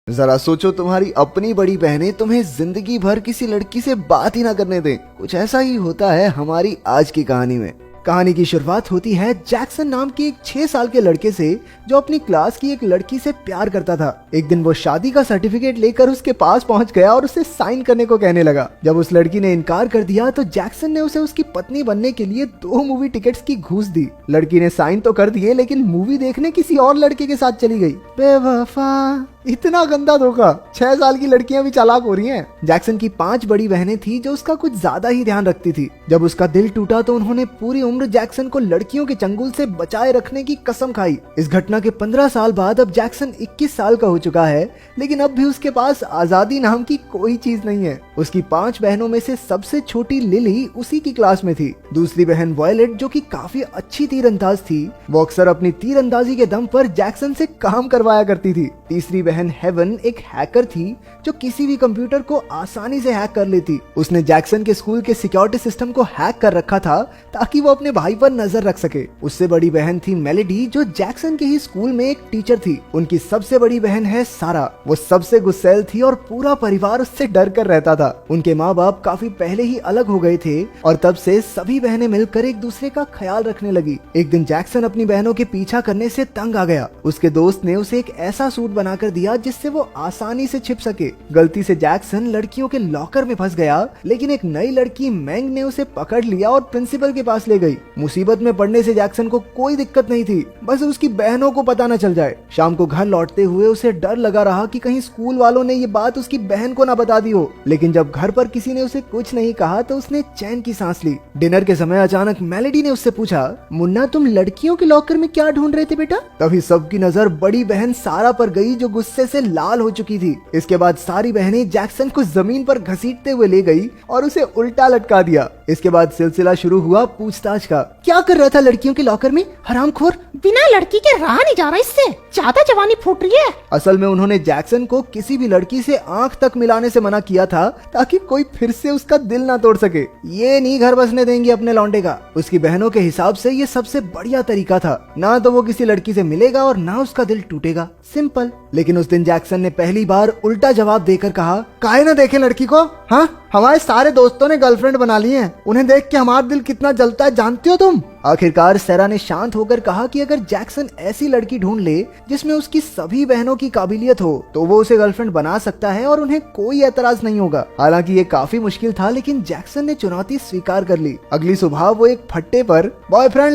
जरा सोचो, तुम्हारी अपनी बड़ी बहनें तुम्हें जिंदगी भर किसी लड़की से बात ही ना करने दें। कुछ ऐसा ही होता है हमारी आज की कहानी में। कहानी की शुरुआत होती है जैक्सन नाम के एक 6 साल के लड़के से, जो अपनी क्लास की एक लड़की से प्यार करता था। एक दिन वो शादी का सर्टिफिकेट लेकर उसके पास पहुंच गया और उसे साइन करने को कहने लगा। जब उस लड़की ने इनकार कर दिया तो जैक्सन ने उसे उसकी पत्नी बनने के लिए 2 मूवी टिकट्स की घूस दी। लड़की ने साइन तो कर दिए, लेकिन मूवी देखने किसी और लड़के के साथ चली गई। बेवफा, इतना गंदा धोखा। 6 साल की लड़कियां भी चालाक हो रही हैं। जैक्सन की 5 बड़ी बहनें थी जो उसका कुछ ज्यादा ही ध्यान रखती थी। जब उसका दिल टूटा तो उन्होंने पूरी उम्र जैक्सन को लड़कियों के चंगुल से बचाए रखने की कसम खाई। इस घटना के 15 साल बाद अब जैक्सन 21 साल का हो चुका है, लेकिन अब भी उसके पास आजादी नाम की कोई चीज नहीं है। उसकी 5 बहनों में से सबसे छोटी लिली उसी की क्लास में थी। दूसरी बहन वॉयलेट, जो कि काफी अच्छी तीरंदाज थी, वो अक्सर अपनी तीरंदाजी के दम पर जैक्सन से काम करवाया करती थी। तीसरी बहन हेवन एक हैकर थी जो किसी भी कंप्यूटर को आसानी से हैक कर लेती। उसने जैक्सन के स्कूल के सिक्योरिटी सिस्टम को हैक कर रखा था ताकि वो अपने भाई पर नजर रख सके। उससे बड़ी बहन थी मेलेडी, जो जैक्सन के ही स्कूल में एक टीचर थी। उनकी सबसे बड़ी बहन है सारा। वो सबसे गुस्सैल थी और पूरा परिवार उससे डर कर रहता था। उनके माँ बाप काफी पहले ही अलग हो गए थे और तब से सभी बहनें मिलकर एक दूसरे का ख्याल रखने लगी। एक दिन जैक्सन अपनी बहनों के पीछा करने से तंग आ गया। उसके दोस्त ने उसे एक ऐसा सूट बनाकर दिया जिससे वो आसानी से छिप सके। गलती से जैक्सन लड़कियों के लॉकर में फंस गया, लेकिन एक नई लड़की मैंग ने उसे पकड़ लिया और प्रिंसिपल के पास ले गई। मुसीबत में पड़ने से जैक्सन को कोई दिक्कत नहीं थी, बस उसकी बहनों को पता न चल जाए। शाम को घर लौटते हुए उसे डर लगा रहा कि कहीं स्कूल वालों ने ये बात उसकी बहन को ना बता दी हो, लेकिन जब घर पर किसी ने उसे कुछ नहीं कहा तो उसने चैन की सांस ली। डिनर के समय अचानक मेलेडी ने उससे पूछा, मुन्ना, तुम लड़कियों के लॉकर में क्या ढूंढ रहे थे बेटा? तभी सबकी नजर बड़ी बहन सारा पर गई, जो गुस्से से लाल हो चुकी थी। इसके बाद सारी बहनें जैक्सन को जमीन पर घसीटते हुए ले गई और उसे उल्टा लटका दिया। इसके बाद सिलसिला शुरू हुआ पूछताछ का। क्या कर रहा था लड़कियों के लॉकर में, हरामखोर? बिना लड़की के रहा नहीं जा रहा, इससे ज्यादा जवानी फूट रही है। असल में उन्होंने जैक्सन को किसी भी लड़की से आंख तक मिलाने से मना किया था ताकि कोई फिर से उसका दिल ना तोड़ सके। ये नहीं घर बसने देंगे अपने लौंडे का। उसकी बहनों के हिसाब से ये सबसे बढ़िया तरीका था। ना तो वो किसी लड़की से मिलेगा और ना उसका दिल टूटेगा, सिंपल। लेकिन उस दिन जैक्सन ने पहली बार उल्टा जवाब देकर कहा, काहे ना देखे लड़की को? हाँ, हमारे सारे दोस्तों ने गर्लफ्रेंड बना ली है। उन्हें देख के हमारा दिल कितना जलता है, जानती हो तुम? आखिरकार सेरा ने शांत होकर कहा कि अगर जैक्सन ऐसी लड़की ढूंढ ले जिसमें उसकी सभी बहनों की काबिलियत हो तो वो उसे गर्लफ्रेंड बना सकता है और उन्हें कोई एतराज नहीं होगा। हालांकि ये काफी मुश्किल था, लेकिन जैक्सन ने चुनौती स्वीकार कर ली। अगली सुबह वो एक फट्टे पर बॉयफ्रेंड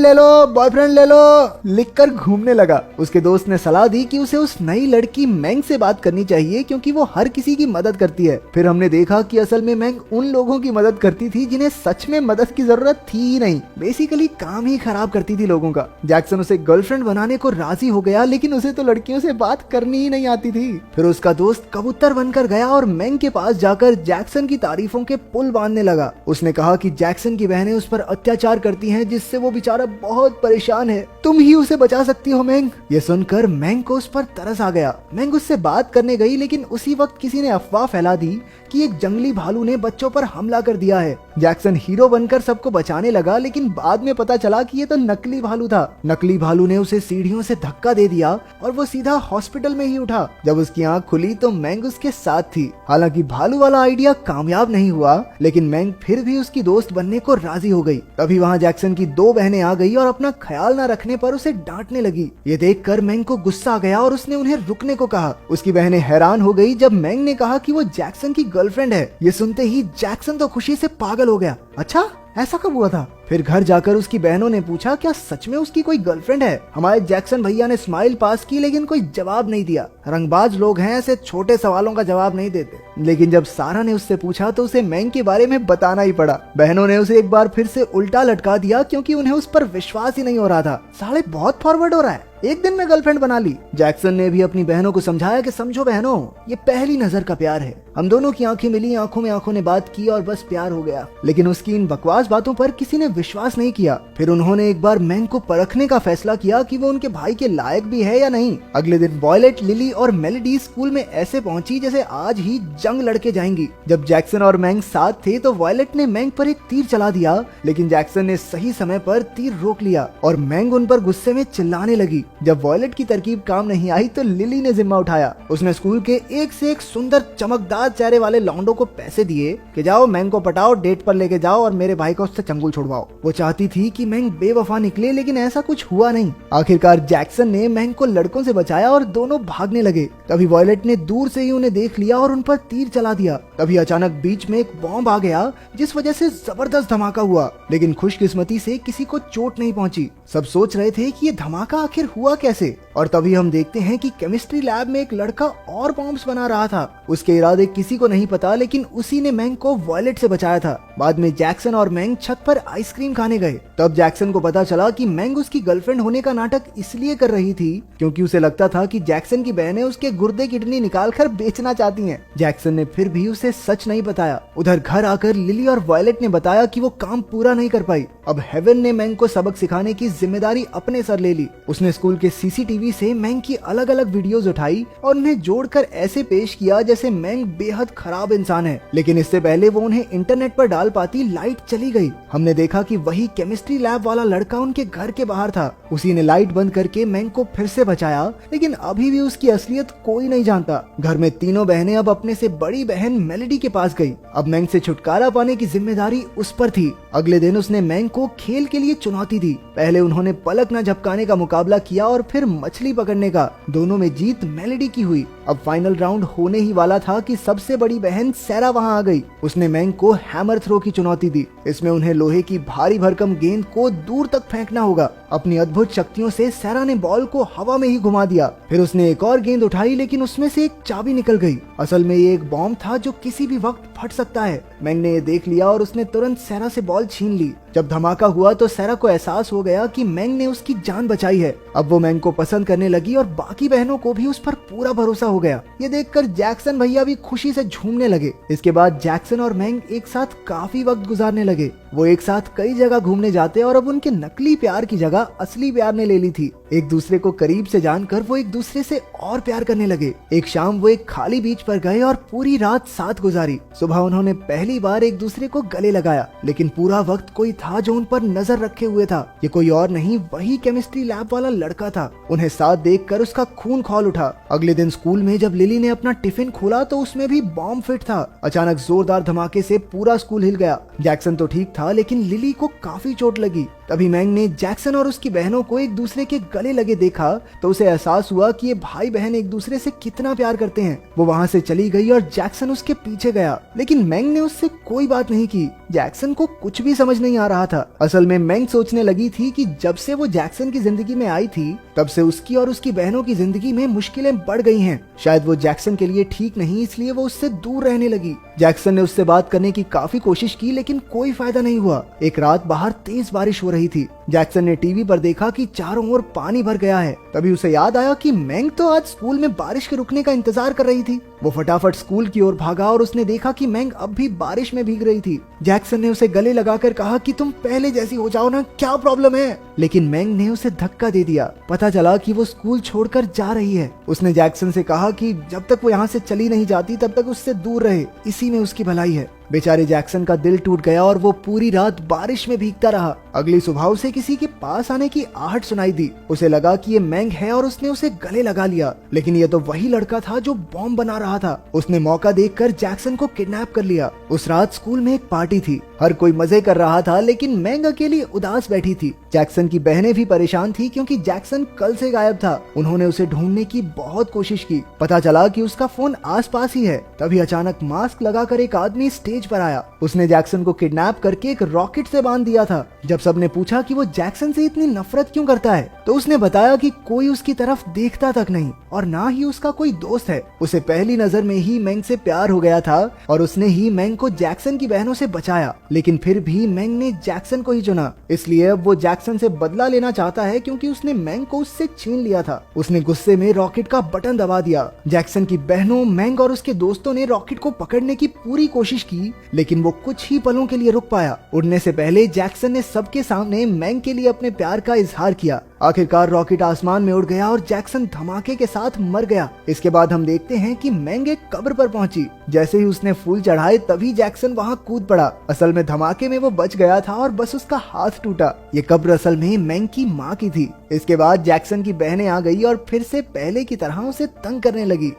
ले लो लिखकर घूमने लगा। उसके दोस्त ने सलाह दी कि उसे उस नई लड़की मैंग से बात करनी चाहिए, क्योंकि वो हर किसी की मदद करती है। फिर हमने देखा कि असल में मैंग उन लोगों की मदद करती थी जिन्हें सच में मदद की जरूरत थी ही नहीं। बेसिकली काम ही खराब करती थी लोगों का। जैक्सन उसे गर्लफ्रेंड बनाने को राजी हो गया, लेकिन उसे तो लड़कियों से बात करनी ही नहीं आती थी। फिर उसका दोस्त कबूतर बनकर गया और मैंग के पास जाकर जैक्सन की तारीफों के पुल बांधने लगा। उसने कहा कि जैक्सन की बहनें उस पर अत्याचार करती हैं, जिससे वो बेचारा बहुत परेशान है। तुम ही उसे बचा सकती हो मैंग। ये सुनकर मैंग को उस पर तरस आ गया। मैंग उससे बात करने गई, लेकिन उसी वक्त किसी ने अफवाह फैला दी कि एक जंगली भालू ने बच्चों पर हमला कर दिया है। जैक्सन हीरो बनकर सबको बचाने लगा, लेकिन बाद में पता चला कि ये तो नकली भालू था। नकली भालू ने उसे सीढ़ियों से धक्का दे दिया और वो सीधा हॉस्पिटल में ही उठा। जब उसकी आंख खुली तो मैंग उसके साथ थी। हालांकि भालू वाला आइडिया कामयाब नहीं हुआ, लेकिन मैंग फिर भी उसकी दोस्त बनने को राजी हो गई। तभी वहाँ जैक्सन की 2 बहनें आ गई और अपना ख्याल न रखने पर उसे डांटने लगी। ये देखकर मैंग को गुस्सा आ गया और उसने उन्हें रुकने को कहा। उसकी बहनें हैरान हो गई जब मैंग ने कहा कि वो जैक्सन की गर्लफ्रेंड है। ये सुनते ही जैक्सन तो खुशी से पागल हो गया। अच्छा, ऐसा कब हुआ था? फिर घर जाकर उसकी बहनों ने पूछा, क्या सच में उसकी कोई गर्लफ्रेंड है? हमारे जैक्सन भैया ने स्माइल पास की, लेकिन कोई जवाब नहीं दिया। रंगबाज लोग हैं, ऐसे छोटे सवालों का जवाब नहीं देते। लेकिन जब सारा ने उससे पूछा तो उसे मैंग के बारे में बताना ही पड़ा। बहनों ने उसे एक बार फिर से उल्टा लटका दिया, क्योंकि उन्हें उस पर विश्वास ही नहीं हो रहा था। साले बहुत फॉरवर्ड हो रहा है, एक दिन में गर्लफ्रेंड बना ली। जैक्सन ने भी अपनी बहनों को समझाया कि समझो बहनों, ये पहली नजर का प्यार है। हम दोनों की आंखें मिली, आंखों में आंखों ने बात की और बस प्यार हो गया। लेकिन उसकी इन बकवास बातों पर किसी ने विश्वास नहीं किया। फिर उन्होंने एक बार मैंग को परखने का फैसला किया कि वो उनके भाई के लायक भी है या नहीं। अगले दिन वॉयलेट, लिली और मेलेडी स्कूल में ऐसे पहुंची जैसे आज ही जंग लड़के जाएंगी। जब जैक्सन और मैंग साथ थे तो वॉयलेट ने मैंग पर एक तीर चला दिया, लेकिन जैक्सन ने सही समय पर तीर रोक लिया और मैंग उन पर गुस्से में चिल्लाने लगी। जब वॉयलेट की तरकीब काम नहीं आई तो लिली ने जिम्मा उठाया। उसने स्कूल के एक से एक सुंदर चमकदार चेहरे वाले लौंडों को पैसे दिए कि जाओ मैंग को पटाओ, डेट पर लेके जाओ और मेरे भाई को उससे चंगुल छुड़वाओ। वो चाहती थी कि मैंग बेवफा निकले, लेकिन ऐसा कुछ हुआ नहीं। आखिरकार जैक्सन ने मैंग को लड़कों से बचाया और दोनों भागने लगे। तभी वॉयलेट ने दूर से ही उन्हें देख लिया और उन पर तीर चला दिया। तभी अचानक बीच में एक बॉम्ब आ गया जिस वजह से जबरदस्त धमाका हुआ, लेकिन खुशकिस्मती से किसी को चोट नहीं पहुंची। सब सोच रहे थे कि ये धमाका आखिर हुआ कैसे, और तभी हम देखते हैं कि केमिस्ट्री लैब में एक लड़का और बॉम्ब्स बना रहा था। उसके इरादे किसी को नहीं पता, लेकिन उसी ने मैंग को वॉयलेट से बचाया था। बाद में जैक्सन और मैंग छत पर आइसक्रीम खाने गए। तब जैक्सन को पता चला कि मैंग उसकी गर्लफ्रेंड होने का नाटक इसलिए कर रही थी क्योंकि उसे लगता था कि जैक्सन की बहनें उसके गुर्दे किडनी निकाल कर बेचना चाहती हैं। जैक्सन ने फिर भी उसे सच नहीं बताया। उधर घर आकर लिली और वॉयलेट ने बताया कि वो काम पूरा नहीं कर पाई। अब हेवन ने मैंग को सबक सिखाने की जिम्मेदारी अपने सर ले ली। उसने स्कूल के सीसीटीवी से मैंग की अलग अलग वीडियोस उठाई और उन्हें जोड़कर ऐसे पेश किया जैसे मैंग बेहद खराब इंसान है। लेकिन इससे पहले वो उन्हें इंटरनेट पर डाल पाती, लाइट चली गई। हमने देखा कि वही केमिस्ट्री लैब वाला लड़का उनके घर के बाहर था। उसी ने लाइट बंद करके मैंग को फिर से बचाया, लेकिन अभी भी उसकी असलियत कोई नहीं जानता। घर में तीनों बहनें अब अपने से बड़ी बहन मेलेडी के पास गई। अब मैंग से छुटकारा पाने की जिम्मेदारी उस पर थी। अगले दिन उसने मैंग को खेल के लिए चुनौती दी। पहले उन्होंने पलक न झपकाने का मुकाबला किया और फिर मछली पकड़ने का। दोनों में जीत मेलेडी की हुई। अब फाइनल राउंड होने ही वाला था कि सबसे बड़ी बहन सैरा वहां आ गई। उसने मैंग को हैमर थ्रो की चुनौती दी। इसमें उन्हें लोहे की भारी भरकम गेंद को दूर तक फेंकना होगा। अपनी अद्भुत शक्तियों से सैरा ने बॉल को हवा में ही घुमा दिया। फिर उसने एक और गेंद उठाई, लेकिन उसमें से एक चाबी निकल गई। असल में ये एक बॉम्ब था जो किसी भी वक्त फट सकता है। मैंग ने ये देख लिया और उसने तुरंत सैरा से बॉल छीन ली। जब धमाका हुआ तो सैरा को एहसास हो गया कि मैंग ने उसकी जान बचाई है। अब वो मैंग को पसंद करने लगी और बाकी बहनों को भी उस पर पूरा भरोसा हो गया। ये देखकर जैक्सन भैया भी खुशी से झूमने लगे। इसके बाद जैक्सन और मैंग एक साथ काफी वक्त गुजारने लगे। वो एक साथ कई जगह घूमने जाते और अब उनके नकली प्यार की जगह असली प्यार ने ले ली थी। एक दूसरे को करीब से जानकर वो एक दूसरे से और प्यार करने लगे। एक शाम वो एक खाली बीच पर गए और पूरी रात साथ गुजारी। सुबह उन्होंने पहली बार एक दूसरे को गले लगाया, लेकिन पूरा वक्त कोई था जो उन पर नजर रखे हुए था। ये कोई और नहीं, वही केमिस्ट्री लैब वाला लड़का था। उन्हें साथ देखकर उसका खून खौल उठा। अगले दिन स्कूल में जब लिली ने अपना टिफिन खोला तो उसमें भी बॉम्ब फिट था। अचानक जोरदार धमाके से पूरा स्कूल हिल गया। जैक्सन तो ठीक था, लेकिन लिली को काफी चोट लगी। तभी मैंग ने जैक्सन और उसकी बहनों को एक दूसरे के गले लगे देखा तो उसे एहसास हुआ कि ये भाई बहन एक दूसरे से कितना प्यार करते हैं। वो वहाँ से चली गई और जैक्सन उसके पीछे गया, लेकिन मैंग ने उससे कोई बात नहीं की। जैक्सन को कुछ भी समझ नहीं आ रहा था। असल में मैंग सोचने लगी थी कि जब से वो जैक्सन की जिंदगी में आई थी तब से उसकी और उसकी बहनों की जिंदगी में मुश्किलें बढ़ गई हैं। शायद वो जैक्सन के लिए ठीक नहीं, इसलिए वो उससे दूर रहने लगी। जैक्सन ने उससे बात करने की काफी कोशिश की, लेकिन कोई फायदा नहीं हुआ। एक रात बाहर तेज बारिश हो रही थी। जैक्सन ने टीवी पर देखा कि चारों ओर पानी भर गया है। तभी उसे याद आया कि मैंग तो आज स्कूल में बारिश के रुकने का इंतजार कर रही थी। वो फटाफट स्कूल की ओर भागा और उसने देखा कि मैंग अब भी बारिश में भीग रही थी। जैक्सन ने उसे गले लगाकर कहा कि तुम पहले जैसी हो जाओ ना, क्या प्रॉब्लम है? लेकिन मैंग ने उसे धक्का दे दिया। पता चला कि वो स्कूल छोड़कर जा रही है। उसने जैक्सन से कहा कि जब तक वो यहाँ से चली नहीं जाती तब तक उससे दूर रहे, इसी में उसकी भलाई है। बेचारे जैक्सन का दिल टूट गया और वो पूरी रात बारिश में भीगता रहा। अगली सुबह उसे किसी के पास आने की आहट सुनाई दी। उसे लगा कि ये मैंग है और उसने उसे गले लगा लिया, लेकिन ये तो वही लड़का था जो बॉम्ब बना रहा था। उसने मौका देखकर जैक्सन को किडनैप कर लिया। उस रात स्कूल में एक पार्टी थी। हर कोई मजे कर रहा था, लेकिन मैंग अकेली उदास बैठी थी। जैक्सन की बहनें भी परेशान थी क्योंकि जैक्सन कल से गायब था। उन्होंने उसे ढूंढने की बहुत कोशिश की। पता चला कि उसका फोन आसपास ही है। तभी अचानक मास्क लगाकर एक आदमी स्टेज पर आया। उसने जैक्सन को किडनैप करके एक रॉकेट से बांध दिया था। जब सबने पूछा कि वो जैक्सन से इतनी नफरत क्यों करता है तो उसने बताया कि कोई उसकी तरफ देखता तक नहीं और ना ही उसका कोई दोस्त है। उसे पहली नजर में ही मैंग से प्यार हो गया था और उसने ही मैंग को जैक्सन की बहनों से बचाया, लेकिन फिर भी मैंग ने जैक्सन को ही चुना। इसलिए अब वो जैक्सन से बदला लेना चाहता है क्योंकि उसने मैंग को उससे छीन लिया था। उसने गुस्से में रॉकेट का बटन दबा दिया। जैक्सन की बहनों, मैंग और उसके दोस्तों ने रॉकेट को पकड़ने की पूरी कोशिश की, लेकिन वो कुछ ही पलों के लिए रुक पाया। उड़ने से पहले जैक्सन ने सबके सामने मैंग के लिए अपने प्यार का इजहार किया। आखिरकार रॉकेट आसमान में उड़ गया और जैक्सन धमाके के साथ मर गया। इसके बाद हम देखते हैं कि मैंग एक कब्र पर पहुंची। जैसे ही उसने फूल चढ़ाए तभी जैक्सन वहां कूद पड़ा। असल में धमाके में वो बच गया था और बस उसका हाथ टूटा। ये कब्र असल में मैंग की माँ की थी। इसके बाद जैक्सन की बहनें आ गई और फिर से पहले की तरह उसे तंग करने लगी।